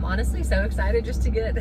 honestly so excited just to get,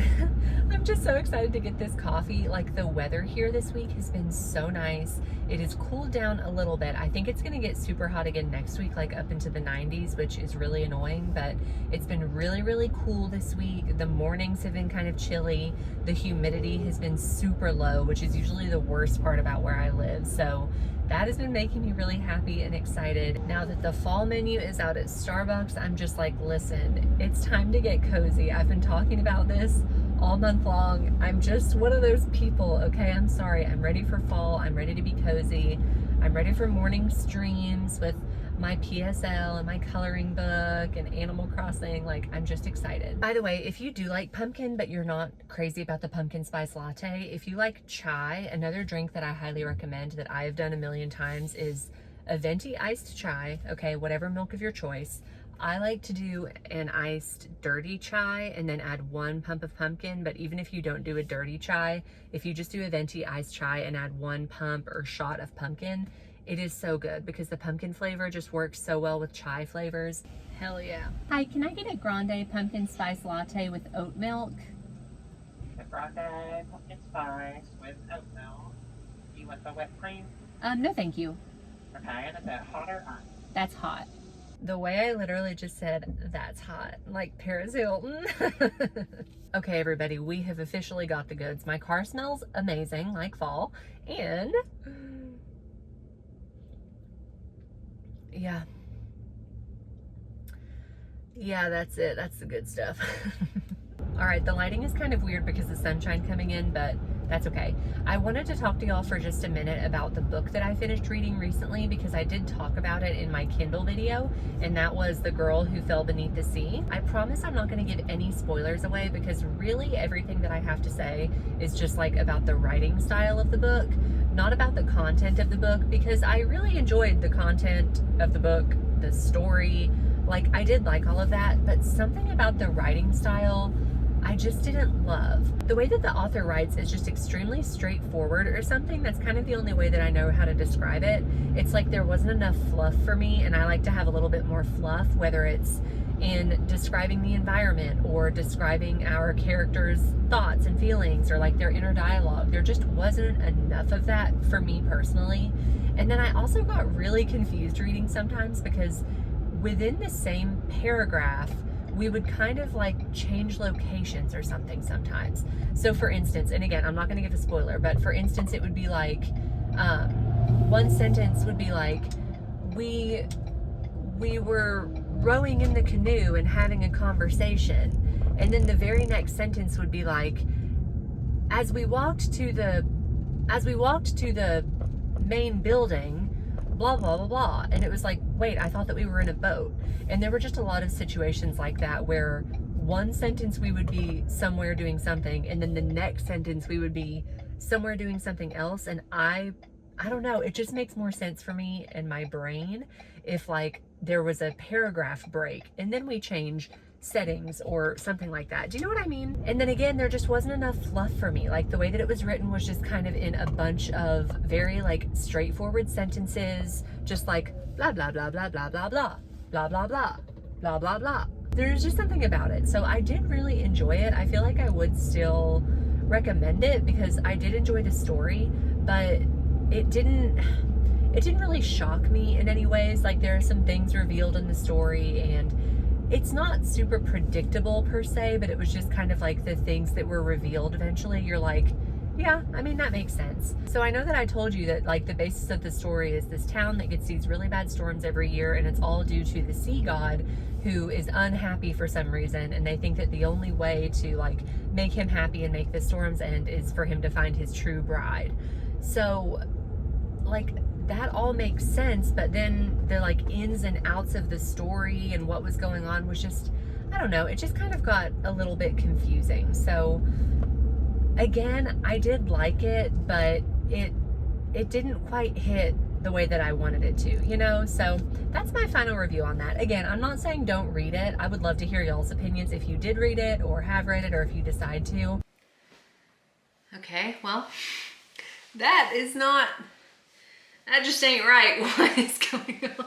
I'm just so excited to get this coffee. Like, the weather here this week has been so nice. It has cooled down a little bit. I think it's gonna get super hot again next week, like up into the 90s, which is really annoying, but it's been really, really cool this week. The mornings have been kind of chilly. The humidity has been super low, which is usually the worst part about where I live. So that has been making me really happy and excited. Now that the fall menu is out at Starbucks, I'm just like, listen, it's time to get cozy. I've been talking about this all month long. I'm just one of those people, okay? I'm sorry. I'm ready for fall. I'm ready to be cozy. I'm ready for morning streams with my PSL and my coloring book and Animal Crossing. Like, I'm just excited. By the way, if you do like pumpkin, but you're not crazy about the pumpkin spice latte, if you like chai, another drink that I highly recommend that I've done a million times is a venti iced chai, okay, whatever milk of your choice. I like to do an iced dirty chai and then add 1 pump of pumpkin, but even if you don't do a dirty chai, if you just do a venti iced chai and add 1 pump or shot of pumpkin, it is so good because the pumpkin flavor just works so well with chai flavors. Hell yeah. Hi, can I get a grande pumpkin spice latte with oat milk? The grande pumpkin spice with oat milk. Do you want the whipped cream? No thank you. Okay, and is that hot or not? That's hot. The way I literally just said, that's hot, like Paris Hilton. Okay, everybody, we have officially got the goods. My car smells amazing, like fall, and yeah, that's it. That's the good stuff. All right, the lighting is kind of weird because of the sunshine coming in, but that's okay. I wanted to talk to y'all for just a minute about the book that I finished reading recently because I did talk about it in my Kindle video, and that was The Girl Who Fell Beneath the Sea. I promise I'm not going to give any spoilers away because really everything that I have to say is just like about the writing style of the book, not about the content of the book, because I really enjoyed the content of the book, the story, like I did like all of that, but something about the writing style I just didn't love. The way that the author writes is just extremely straightforward or something. That's kind of the only way that I know how to describe it. It's like there wasn't enough fluff for me, and I like to have a little bit more fluff, whether it's in describing the environment or describing our characters' thoughts and feelings or like their inner dialogue. There just wasn't enough of that for me personally. And then I also got really confused reading sometimes because within the same paragraph, we would kind of like change locations or something sometimes. So for instance, and again, I'm not going to give a spoiler, but for instance, it would be like, one sentence would be like, we were rowing in the canoe and having a conversation. And then the very next sentence would be like, as we walked to the main building, blah, blah, blah, blah. And it was like, wait, I thought that we were in a boat. And there were just a lot of situations like that where one sentence we would be somewhere doing something, and then the next sentence we would be somewhere doing something else. And I don't know, it just makes more sense for me in my brain if like there was a paragraph break and then we change settings or something like that. Do you know what I mean? And then again, there just wasn't enough fluff for me. Like the way that it was written was just kind of in a bunch of very like straightforward sentences, just like blah, blah, blah, blah, blah, blah, blah, blah, blah, blah, blah, blah, blah. There's just something about it. So I did really enjoy it. I feel like I would still recommend it because I did enjoy the story, but it didn't really shock me in any ways. Like there are some things revealed in the story and it's not super predictable per se, but it was just kind of like the things that were revealed eventually. You're like, yeah, I mean, that makes sense. So I know that I told you that like the basis of the story is this town that gets these really bad storms every year, and it's all due to the sea god who is unhappy for some reason, and they think that the only way to like make him happy and make the storms end is for him to find his true bride. So like that all makes sense, but then the like ins and outs of the story and what was going on was just, I don't know, it just kind of got a little bit confusing. So again, I did like it, but it didn't quite hit the way that I wanted it to, you know? So that's my final review on that. Again, I'm not saying don't read it. I would love to hear y'all's opinions if you did read it or have read it or if you decide to. Okay, well, that just ain't right. What is going on?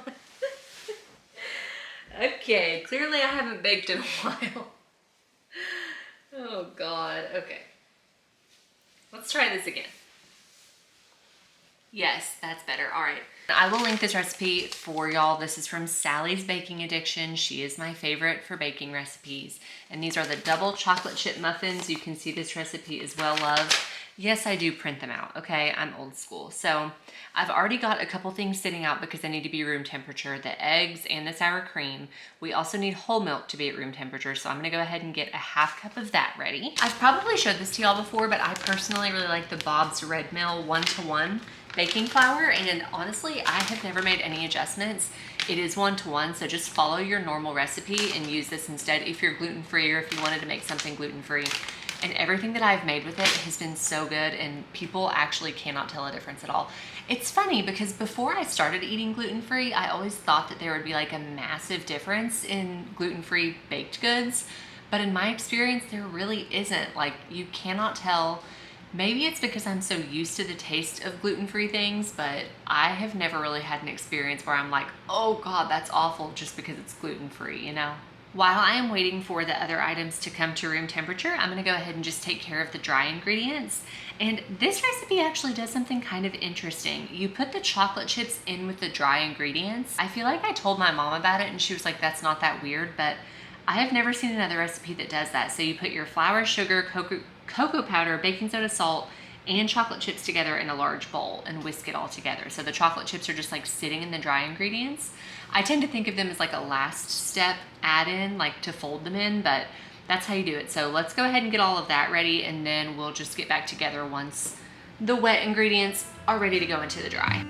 Okay, clearly I haven't baked in a while. Oh God, okay. Let's try this again. Yes, that's better. All right. I will link this recipe for y'all. This is from Sally's Baking Addiction. She is my favorite for baking recipes. And these are the double chocolate chip muffins. You can see this recipe is well loved. Yes, I do print them out, okay? I'm old school. So I've already got a couple things sitting out because they need to be room temperature, the eggs and the sour cream. We also need whole milk to be at room temperature, so I'm gonna go ahead and get a half cup of that ready. I've probably showed this to y'all before, but I personally really like the Bob's Red Mill 1-to-1 baking flour, and honestly, I have never made any adjustments. It is 1-to-1, so just follow your normal recipe and use this instead if you're gluten-free or if you wanted to make something gluten-free. And everything that I've made with it has been so good, and people actually cannot tell a difference at all. It's funny because before I started eating gluten-free, I always thought that there would be like a massive difference in gluten-free baked goods, but in my experience, there really isn't. Like, you cannot tell. Maybe it's because I'm so used to the taste of gluten-free things, but I have never really had an experience where I'm like, oh God, that's awful just because it's gluten-free, you know? While I am waiting for the other items to come to room temperature, I'm gonna go ahead and just take care of the dry ingredients. And this recipe actually does something kind of interesting. You put the chocolate chips in with the dry ingredients. I feel like I told my mom about it and she was like, that's not that weird, but I have never seen another recipe that does that. So you put your flour, sugar, cocoa powder, baking soda, salt, and chocolate chips together in a large bowl and whisk it all together. So the chocolate chips are just like sitting in the dry ingredients. I tend to think of them as like a last step add-in, like to fold them in, but that's how you do it. So let's go ahead and get all of that ready, and then we'll just get back together once the wet ingredients are ready to go into the dry.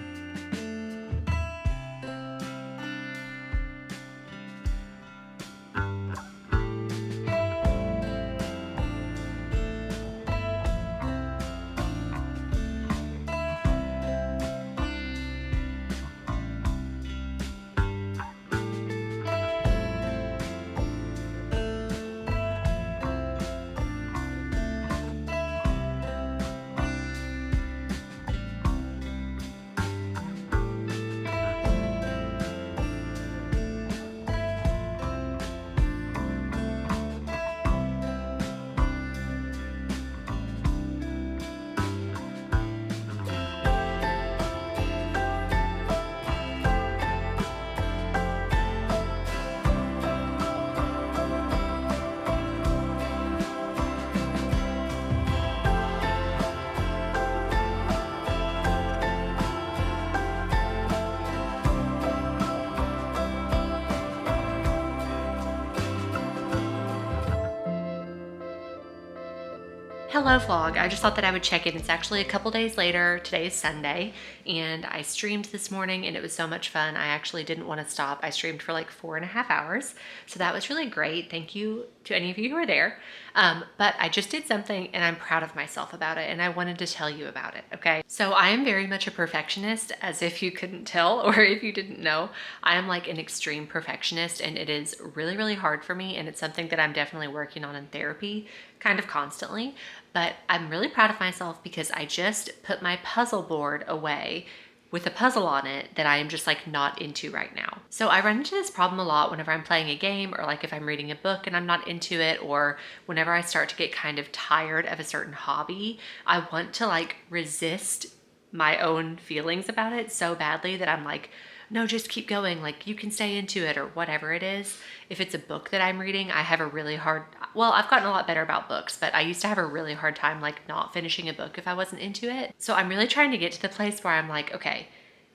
Hello vlog, I just thought that I would check in. It's actually a couple days later. Today is Sunday, and I streamed this morning and it was so much fun. I actually didn't want to stop. I streamed for like 4.5 hours, so that was really great. Thank you to any of you who were there. But I just did something and I'm proud of myself about it, and I wanted to tell you about it, okay? So I am very much a perfectionist, as if you couldn't tell or if you didn't know. I am like an extreme perfectionist, and it is really, really hard for me, and it's something that I'm definitely working on in therapy kind of constantly. But I'm really proud of myself because I just put my puzzle board away with a puzzle on it that I am just like not into right now. So I run into this problem a lot whenever I'm playing a game, or like if I'm reading a book and I'm not into it, or whenever I start to get kind of tired of a certain hobby. I want to like resist my own feelings about it so badly that I'm like, no, just keep going. Like, you can stay into it, or whatever it is. If it's a book that I'm reading, I have a really hard, well, I've gotten a lot better about books, but I used to have a really hard time like not finishing a book if I wasn't into it. So I'm really trying to get to the place where I'm like, okay,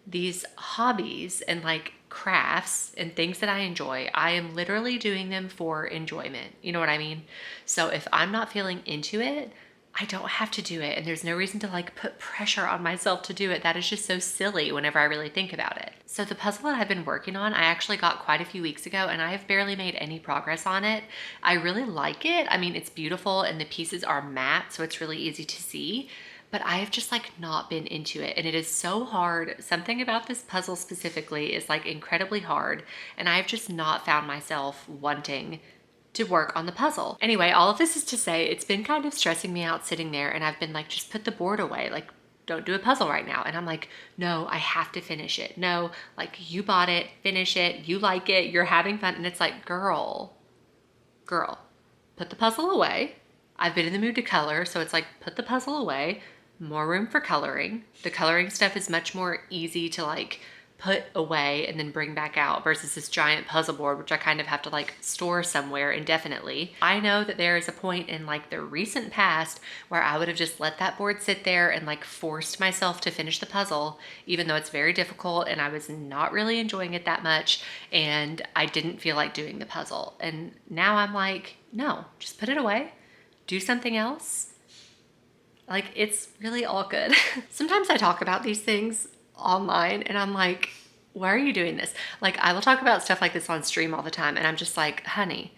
these hobbies and like crafts and things that I enjoy, I am literally doing them for enjoyment. You know what I mean? So if I'm not feeling into it, I don't have to do it, and there's no reason to like put pressure on myself to do it. That is just so silly whenever I really think about it. So the puzzle that I've been working on, I actually got quite a few weeks ago, and I have barely made any progress on it. I really like it. I mean, it's beautiful and the pieces are matte, so it's really easy to see, but I have just like not been into it, and it is so hard. Something about this puzzle specifically is like incredibly hard, and I've just not found myself wanting to work on the puzzle. Anyway, all of this is to say it's been kind of stressing me out sitting there, and I've been like, just put the board away. Like, don't do a puzzle right now. And I'm like, no, I have to finish it. No, like, you bought it, finish it, you like it, you're having fun. And it's like, girl, put the puzzle away I've been in the mood to color, so it's like put the puzzle away, more room for coloring. The coloring stuff is much more easy to like put away and then bring back out versus this giant puzzle board, which I kind of have to like store somewhere indefinitely. I know that there is a point in like the recent past where I would have just let that board sit there and like forced myself to finish the puzzle, even though it's very difficult and I was not really enjoying it that much and I didn't feel like doing the puzzle. And now I'm like, no, just put it away, do something else. Like, it's really all good. Sometimes I talk about these things online and I'm like, why are you doing this? Like, I will talk about stuff like this on stream all the time and I'm just like, honey,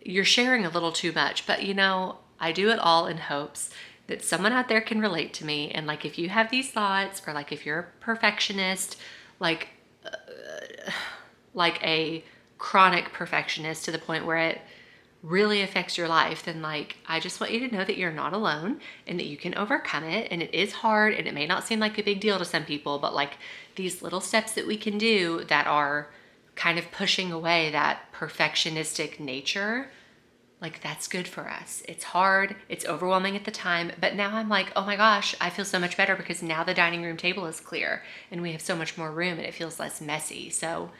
you're sharing a little too much. But you know, I do it all in hopes that someone out there can relate to me. And like, if you have these thoughts, or like if you're a perfectionist, like a chronic perfectionist to the point where it really affects your life, then like, I just want you to know that you're not alone and that you can overcome it. And it is hard and it may not seem like a big deal to some people, but like these little steps that we can do that are kind of pushing away that perfectionistic nature, like that's good for us. It's hard, it's overwhelming at the time, but now I'm like, oh my gosh, I feel so much better because now the dining room table is clear and we have so much more room and it feels less messy. So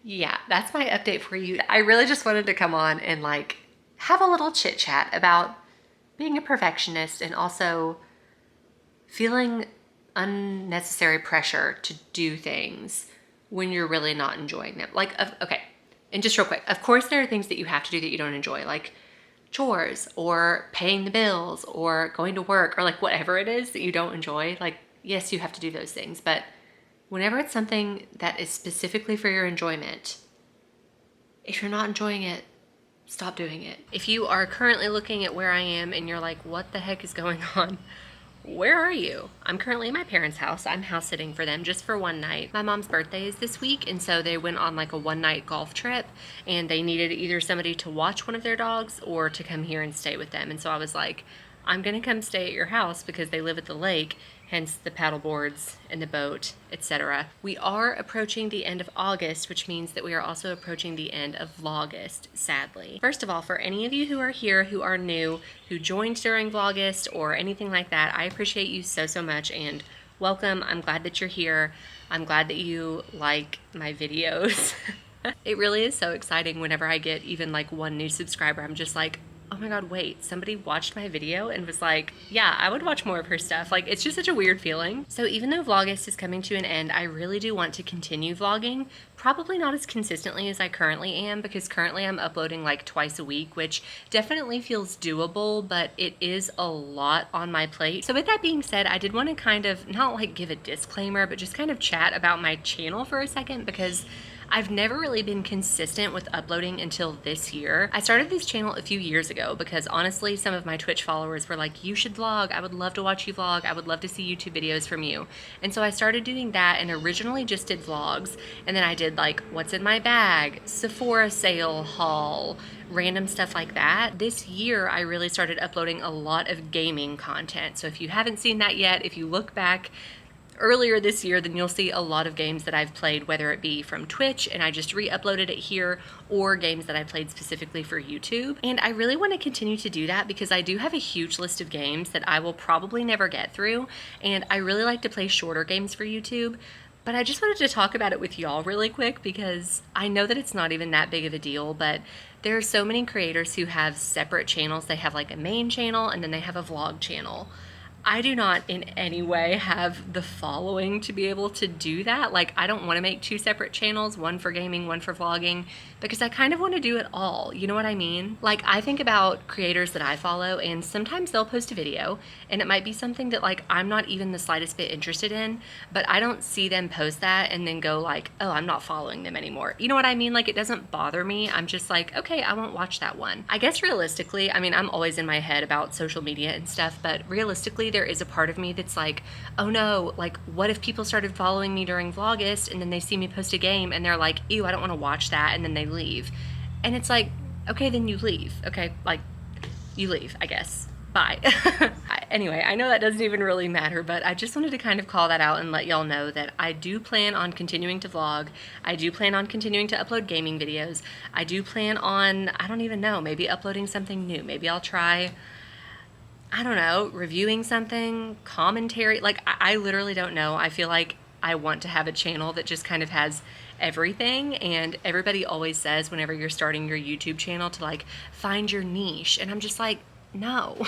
yeah, that's my update for you. I really just wanted to come on and like have a little chit chat about being a perfectionist and also feeling unnecessary pressure to do things when you're really not enjoying them. Like, okay, and just real quick, of course there are things that you have to do that you don't enjoy, like chores or paying the bills or going to work or like whatever it is that you don't enjoy. Like, yes, you have to do those things, but whenever it's something that is specifically for your enjoyment, if you're not enjoying it, stop doing it. If you are currently looking at where I am and you're like, what the heck is going on? Where are you? I'm currently in my parents' house. I'm house sitting for them just for one night. My mom's birthday is this week, and so they went on like a one-night golf trip, and they needed either somebody to watch one of their dogs or to come here and stay with them. And so I was like, I'm gonna come stay at your house because they live at the lake, hence the paddle boards and the boat, etc. We are approaching the end of August, which means that we are also approaching the end of vlogust, sadly. First of all, for any of you who are here, who are new, who joined during vlogust or anything like that, I appreciate you so, so much and welcome. I'm glad that you're here. I'm glad that you like my videos. It really is so exciting whenever I get even like one new subscriber. I'm just like, oh my god, wait, somebody watched my video and was like, yeah, I would watch more of her stuff. Like, it's just such a weird feeling. So even though vlogust is coming to an end, I really do want to continue vlogging. Probably not as consistently as I currently am, because currently I'm uploading like twice a week, which definitely feels doable, but it is a lot on my plate. So with that being said, I did want to kind of not like give a disclaimer, but just kind of chat about my channel for a second, because I've never really been consistent with uploading until this year. I started this channel a few years ago because honestly, some of my Twitch followers were like, you should vlog. I would love to watch you vlog. I would love to see YouTube videos from you. And so I started doing that and originally just did vlogs. And then I did like what's in my bag, Sephora sale haul, random stuff like that. This year, I really started uploading a lot of gaming content. So if you haven't seen that yet, if you look back earlier this year, then you'll see a lot of games that I've played, whether it be from Twitch and I just re-uploaded it here, or games that I played specifically for YouTube. And I really want to continue to do that because I do have a huge list of games that I will probably never get through, and I really like to play shorter games for YouTube. But I just wanted to talk about it with y'all really quick because I know that it's not even that big of a deal, but there are so many creators who have separate channels. They have like a main channel and then they have a vlog channel. I do not in any way have the following to be able to do that. Like, I don't want to make two separate channels, one for gaming, one for vlogging, because I kind of want to do it all. You know what I mean? Like, I think about creators that I follow, and sometimes they'll post a video, and it might be something that, like, I'm not even the slightest bit interested in, but I don't see them post that and then go like, oh, I'm not following them anymore. You know what I mean? Like, it doesn't bother me. I'm just like, okay, I won't watch that one. I guess realistically, I mean, I'm always in my head about social media and stuff, but realistically, there is a part of me that's like, oh no, like, what if people started following me during vlogust and then they see me post a game and they're like, ew, I don't want to watch that, and then they leave. And it's like, okay, then you leave. Okay, like, you leave, I guess. Bye. Anyway, I know that doesn't even really matter, but I just wanted to kind of call that out and let y'all know that I do plan on continuing to vlog. I do plan on continuing to upload gaming videos. I do plan on, I don't even know, maybe uploading something new. Maybe I'll try, I don't know, reviewing something, commentary. Like, I literally don't know. I feel like I want to have a channel that just kind of has everything. And everybody always says whenever you're starting your YouTube channel to like find your niche. And I'm just like, no.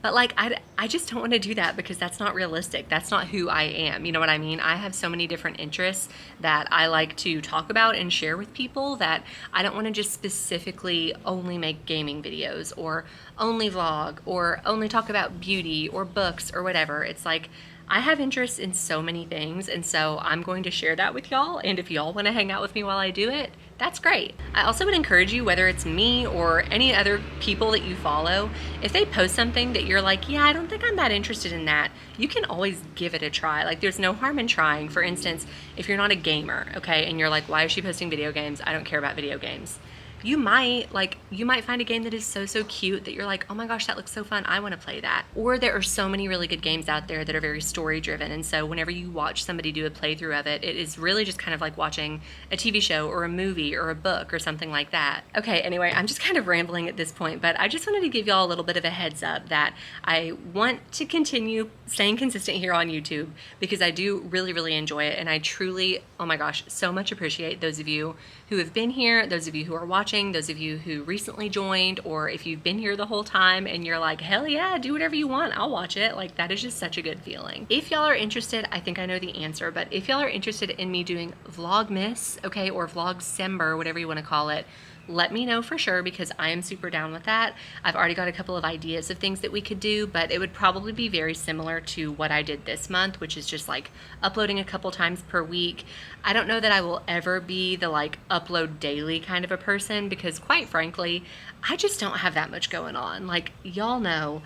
But like, I just don't want to do that because that's not realistic. That's not who I am. You know what I mean? I have so many different interests that I like to talk about and share with people that I don't want to just specifically only make gaming videos or only vlog or only talk about beauty or books or whatever. It's like, I have interests in so many things, and so I'm going to share that with y'all, and if y'all want to hang out with me while I do it, that's great. I also would encourage you, whether it's me or any other people that you follow, if they post something that you're like, yeah, I don't think I'm that interested in that, you can always give it a try. Like, there's no harm in trying. For instance, if you're not a gamer, okay, and you're like, why is she posting video games? I don't care about video games. You might find a game that is so cute that you're like, oh my gosh, that looks so fun, I want to play that. Or there are so many really good games out there that are very story driven, and so whenever you watch somebody do a playthrough of it, it is really just kind of like watching a TV show or a movie or a book or something like that. Okay, anyway, I'm just kind of rambling at this point, but I just wanted to give y'all a little bit of a heads up that I want to continue staying consistent here on YouTube because I do really enjoy it, and I truly, oh my gosh, so much appreciate those of you who have been here, those of you who are watching, those of you who recently joined, or if you've been here the whole time and you're like, hell yeah, do whatever you want, I'll watch it. Like, that is just such a good feeling. If y'all are interested, I think I know the answer, but if y'all are interested in me doing Vlogmas, okay, or Vlogcember, whatever you want to call it, let me know for sure because I am super down with that. I've already got a couple of ideas of things that we could do, but it would probably be very similar to what I did this month, which is just like uploading a couple times per week. I don't know that I will ever be the like upload daily kind of a person because quite frankly, I just don't have that much going on. Like, y'all know,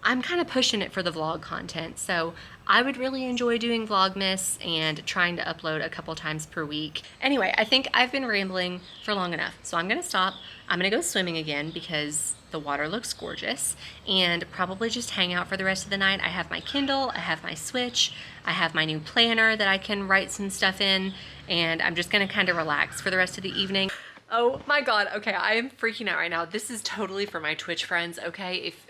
I'm kind of pushing it for the vlog content, so I would really enjoy doing Vlogmas and trying to upload a couple times per week. Anyway, I think I've been rambling for long enough, so I'm gonna stop. I'm gonna go swimming again because the water looks gorgeous, and probably just hang out for the rest of the night. I have my Kindle, I have my Switch, I have my new planner that I can write some stuff in, and I'm just gonna kind of relax for the rest of the evening. Oh my God, okay, I am freaking out right now. This is totally for my Twitch friends, okay? If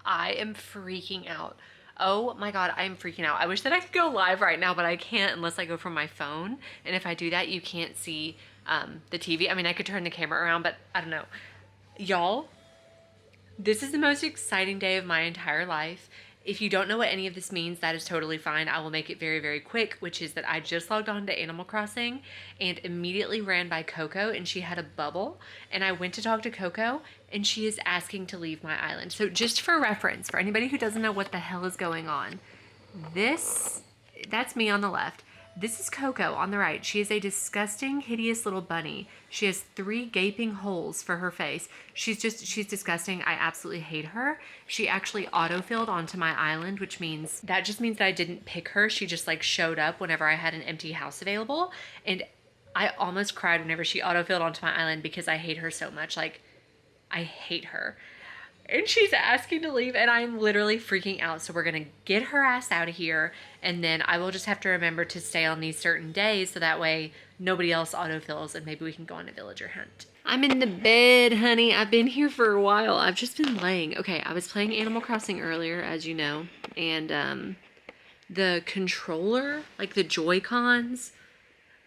I am freaking out. Oh my God, I am freaking out. I wish that I could go live right now, but I can't unless I go from my phone. And if I do that, you can't see the TV. I mean, I could turn the camera around, but I don't know. Y'all, this is the most exciting day of my entire life. If you don't know what any of this means, that is totally fine. I will make it very quick, which is that I just logged on to Animal Crossing and immediately ran by Coco, and she had a bubble, and I went to talk to Coco, and she is asking to leave my island. So just for reference, for anybody who doesn't know what the hell is going on, that's me on the left. This is Coco on the right. She is a disgusting, hideous little bunny. She has 3 gaping holes for her face. She's disgusting. I absolutely hate her. She actually autofilled onto my island, which means that I didn't pick her. She just like showed up whenever I had an empty house available. And I almost cried whenever she autofilled onto my island because I hate her so much. Like, I hate her. And she's asking to leave, and I'm literally freaking out. So we're gonna get her ass out of here, and then I will just have to remember to stay on these certain days so that way nobody else autofills and maybe we can go on a villager hunt. I'm in the bed, honey. I've been here for a while. I've just been laying. Okay, I was playing Animal Crossing earlier, as you know, and the controller, like the Joy-Cons,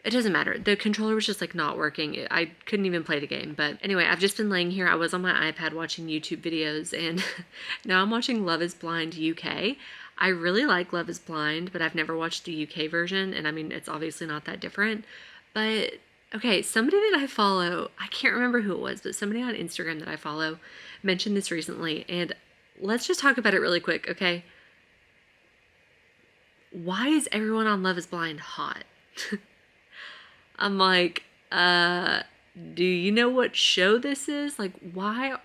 it doesn't matter. The controller was just like not working. I couldn't even play the game. But anyway, I've just been laying here. I was on my iPad watching YouTube videos, and now I'm watching Love is Blind UK. I really like Love is Blind, but I've never watched the UK version. And I mean, it's obviously not that different. But okay, somebody that I follow, I can't remember who it was, but somebody on Instagram that I follow mentioned this recently. And let's just talk about it really quick, okay? Why is everyone on Love is Blind hot? I'm like, do you know what show this is? Like, why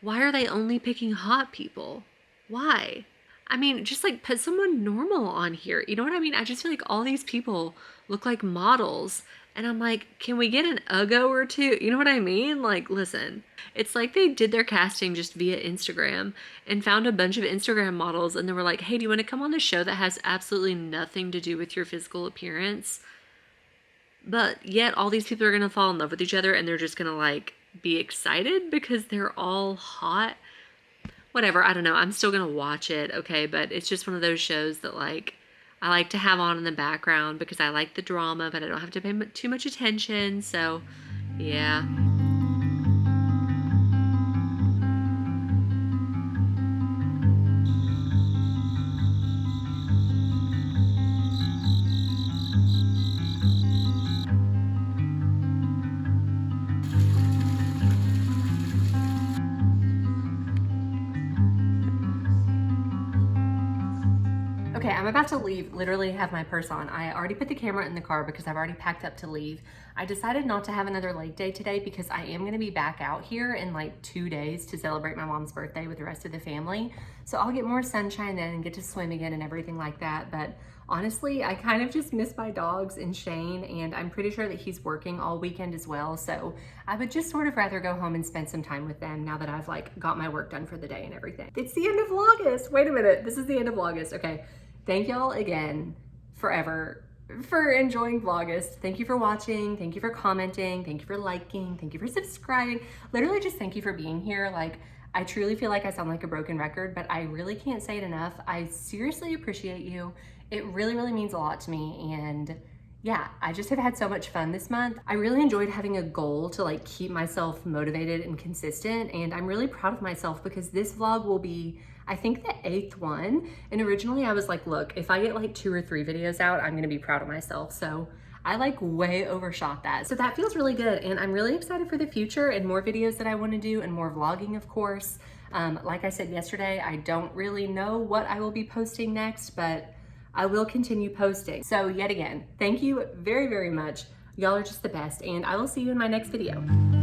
are they only picking hot people? Why? I mean, just like put someone normal on here. You know what I mean? I just feel like all these people look like models. And I'm like, can we get an Uggo or two? You know what I mean? Like, listen, it's like they did their casting just via Instagram and found a bunch of Instagram models and they were like, hey, do you want to come on the show that has absolutely nothing to do with your physical appearance? But yet all these people are going to fall in love with each other and they're just going to like be excited because they're all hot. Whatever, I don't know. I'm still going to watch it, okay? But it's just one of those shows that like I like to have on in the background because I like the drama, but I don't have to pay too much attention. So, yeah. Okay, I'm about to leave, literally have my purse on. I already put the camera in the car because I've already packed up to leave. I decided not to have another leg day today because I am gonna be back out here in like 2 days to celebrate my mom's birthday with the rest of the family. So I'll get more sunshine then and get to swim again and everything like that. But honestly, I kind of just miss my dogs and Shane, and I'm pretty sure that he's working all weekend as well. So I would just sort of rather go home and spend some time with them now that I've like got my work done for the day and everything. It's the end of vlogust. Wait a minute, this is the end of vlogust. Okay. Thank y'all again forever for enjoying vlogust. Thank you for watching. Thank you for commenting. Thank you for liking. Thank you for subscribing. Literally just thank you for being here. Like, I truly feel like I sound like a broken record, but I really can't say it enough. I seriously appreciate you. It really, really means a lot to me. And yeah, I just have had so much fun this month. I really enjoyed having a goal to like keep myself motivated and consistent. And I'm really proud of myself because this vlog will be, I think, the 8th one. And originally I was like, look, if I get like 2 or 3 videos out, I'm gonna be proud of myself. So I like way overshot that. So that feels really good. And I'm really excited for the future and more videos that I wanna do and more vlogging, of course. Like I said yesterday, I don't really know what I will be posting next, but I will continue posting. So yet again, thank you very, very much. Y'all are just the best, and I will see you in my next video.